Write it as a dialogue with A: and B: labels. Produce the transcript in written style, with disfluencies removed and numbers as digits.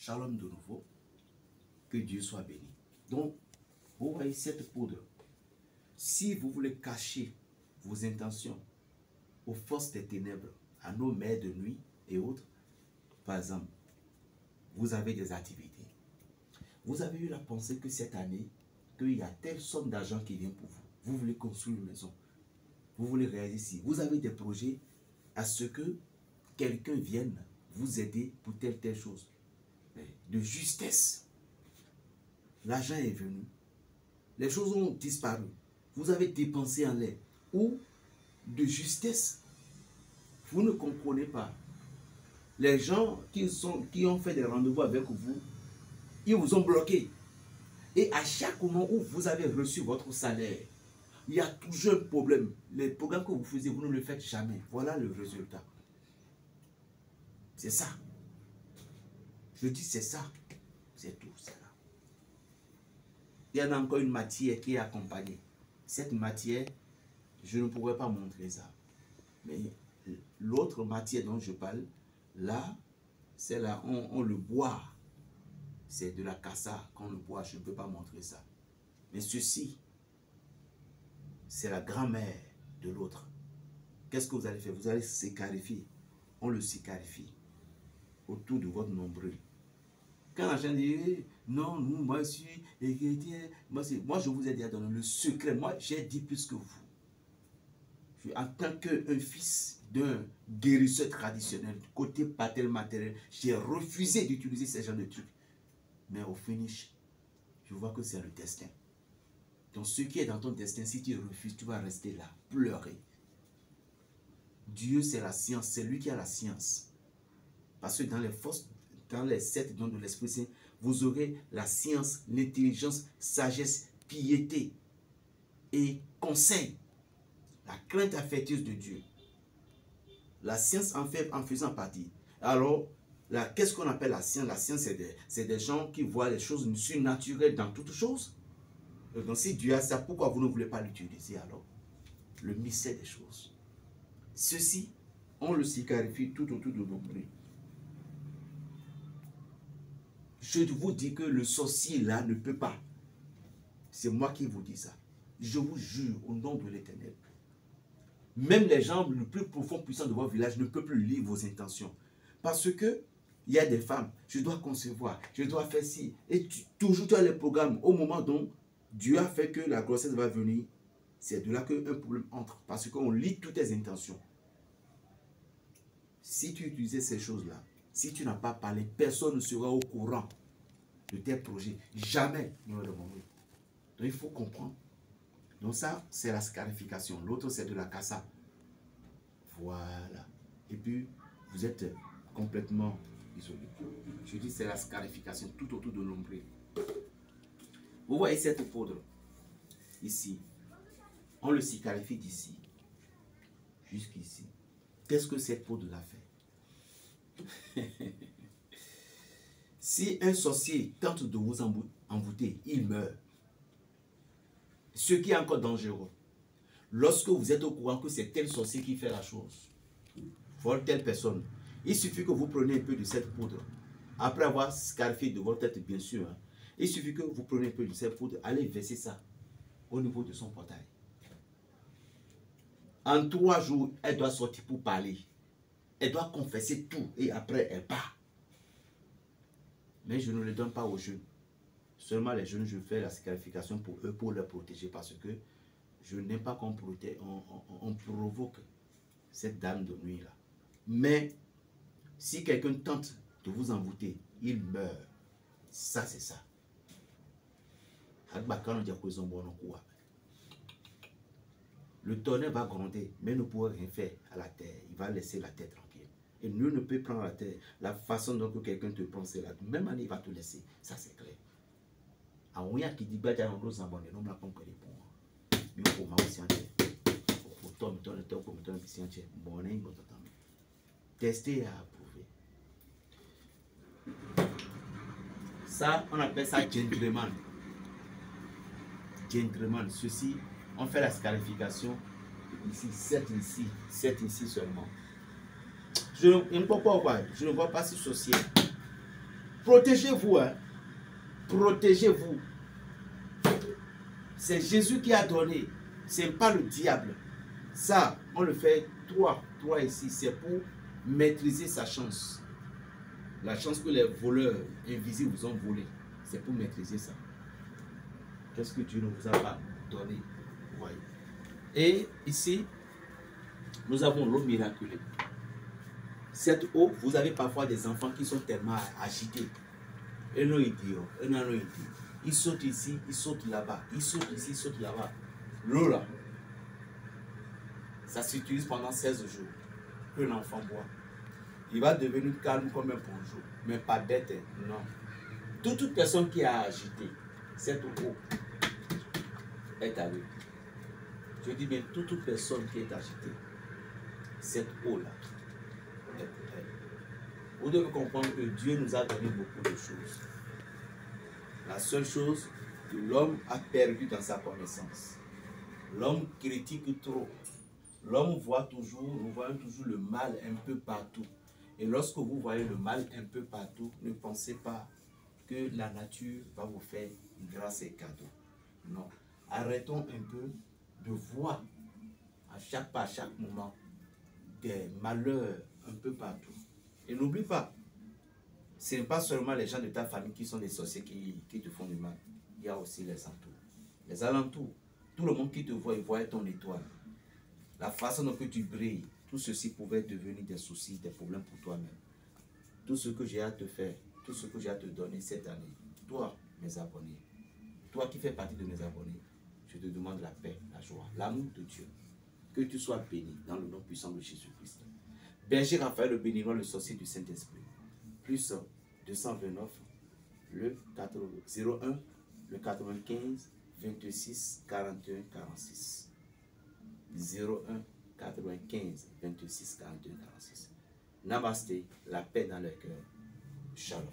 A: Shalom de nouveau. Que Dieu soit béni. Donc, vous voyez cette poudre. Si vous voulez cacher vos intentions aux forces des ténèbres, à nos mères de nuit et autres, par exemple, vous avez des activités. Vous avez eu la pensée que cette année, qu'il y a telle somme d'argent qui vient pour vous. Vous voulez construire une maison. Vous voulez réaliser ici. Vous avez des projets à ce que quelqu'un vienne vous aider pour telle chose. De justesse. L'argent est venu. Les choses ont disparu. Vous avez dépensé en l'air. Ou de justesse. Vous ne comprenez pas. Les gens qui ont fait des rendez-vous avec vous, ils vous ont bloqué. Et à chaque moment où vous avez reçu votre salaire, il y a toujours un problème. Les programmes que vous faisiez, vous ne le faites jamais. Voilà le résultat. C'est ça. Je dis c'est ça. C'est tout. C'est là. Il y en a encore une matière qui est accompagnée. Cette matière, je ne pourrais pas montrer ça. Mais l'autre matière dont je parle, là, c'est là, on le boit. C'est de la cassa qu'on le boit. Je ne peux pas montrer ça. Mais ceci, c'est la grand-mère de l'autre. Qu'est-ce que vous allez faire? Vous allez sicarifier. On le sicarifie autour de votre nombril. Quand la gente dit, non, moi je suis chrétien, moi je vous ai déjà donné le secret. Moi, j'ai dit plus que vous. En tant qu'un fils d'un guérisseur traditionnel, côté paternel, j'ai refusé d'utiliser ce genre de trucs. Mais au finish, je vois que c'est le destin. Donc ce qui est dans ton destin, si tu refuses, tu vas rester là, pleurer. Dieu, c'est la science, c'est lui qui a la science. Parce que dans les forces, dans les 7 dons de l'Esprit Saint, vous aurez la science, l'intelligence, sagesse, piété et conseil. La crainte affectueuse de Dieu. La science en fait en faisant partie. Alors, qu'est-ce qu'on appelle la science? La science, c'est des gens qui voient les choses surnaturelles dans toutes choses. Donc si Dieu a ça, pourquoi vous ne voulez pas l'utiliser alors? Le mystère des choses. Ceci, on le sicarifie tout autour de nombril. Je vous dis que le sorcier là ne peut pas. C'est moi qui vous dis ça. Je vous jure au nom de l'Éternel. Même les gens les plus profonds, puissants de votre village ne peuvent plus lire vos intentions. Parce que il y a des femmes, je dois concevoir, je dois faire ci. Et toujours tu as les programmes. Au moment dont Dieu a fait que la grossesse va venir, c'est de là qu'un problème entre. Parce qu'on lit toutes tes intentions. Si tu utilisais ces choses-là, si tu n'as pas parlé, personne ne sera au courant de tes projets. Jamais. Donc il faut comprendre. Donc ça, c'est la scarification. L'autre, c'est de la cassa. Voilà. Et puis, vous êtes complètement isolé. Je dis, c'est la scarification tout autour de l'ombrelle. Vous voyez cette poudre ici. On le scarifie d'ici jusqu'ici. Qu'est-ce que cette poudre a fait? Si un sorcier tente de vous envoûter, il meurt. Ce qui est encore dangereux. Lorsque vous êtes au courant que c'est tel sorcier qui fait la chose, pour telle personne, il suffit que vous preniez un peu de cette poudre. Après avoir scarifié de votre tête, bien sûr, hein, il suffit que vous preniez un peu de cette poudre, allez verser ça au niveau de son portail. En 3 jours, elle doit sortir pour parler. Elle doit confesser tout et après elle part. Mais je ne le donne pas aux jeunes. Seulement les jeunes, je fais la scarification pour eux, pour les protéger, parce que je n'aime pas qu'on provoque cette dame de nuit là. Mais si quelqu'un tente de vous envoûter, il meurt. Ça, c'est ça. Le tonnerre va gronder, mais ne pourra rien faire à la terre. Il va laisser la terre tranquille. Et nul ne peut prendre la terre. La façon dont quelqu'un te prend, c'est la même année, il va te laisser. Ça, c'est clair. Qui dit bah non la pompe les bons mais pour moi aussi pour toi tester et approuver. Ça on appelle ça gentleman. Gentleman. Ceci on fait la scarification ici, 7 ici seulement. Je ne vois pas si sorcier. Protégez-vous, hein. Protégez-vous. C'est Jésus qui a donné. Ce n'est pas le diable. Ça, on le fait, toi ici, c'est pour maîtriser sa chance. La chance que les voleurs invisibles vous ont volé, c'est pour maîtriser ça. Qu'est-ce que Dieu ne vous a pas donné? Voyez. Et ici, nous avons l'eau miraculeuse. Cette eau, vous avez parfois des enfants qui sont tellement agités. Et non, ils disent, ils sautent ici, ils sautent là-bas, ils sautent ici, ils sautent là-bas. L'eau là, ça s'utilise pendant 16 jours que l'enfant boit. Il va devenir calme comme un bonjour, mais pas bête, non. Toute personne qui a agité, cette eau est à lui. Je dis bien, toute personne qui est agitée, cette eau-là est pour elle. Vous devez comprendre que Dieu nous a donné beaucoup de choses. La seule chose que l'homme a perdu dans sa connaissance. L'homme critique trop. L'homme voit toujours, nous voyons toujours le mal un peu partout. Et lorsque vous voyez le mal un peu partout, ne pensez pas que la nature va vous faire grâce et cadeau. Non. Arrêtons un peu de voir à chaque pas, à chaque moment, des malheurs un peu partout. Et n'oublie pas, ce n'est pas seulement les gens de ta famille qui sont des sorciers qui te font du mal. Il y a aussi les alentours. Les alentours, tout le monde qui te voit, il voit ton étoile. La façon dont tu brilles, tout ceci pouvait devenir des soucis, des problèmes pour toi-même. Tout ce que j'ai à te faire, tout ce que j'ai à te donner cette année, toi, mes abonnés, toi qui fais partie de mes abonnés, je te demande la paix, la joie, l'amour de Dieu. Que tu sois béni dans le nom puissant de Jésus-Christ. Berger Raphaël, le béninois, le sorcier du Saint-Esprit. Plus 229, le 01, le 95, 26, 41, 46. 01, 95, 26, 41, 46. Namasté, la paix dans le cœur. Shalom.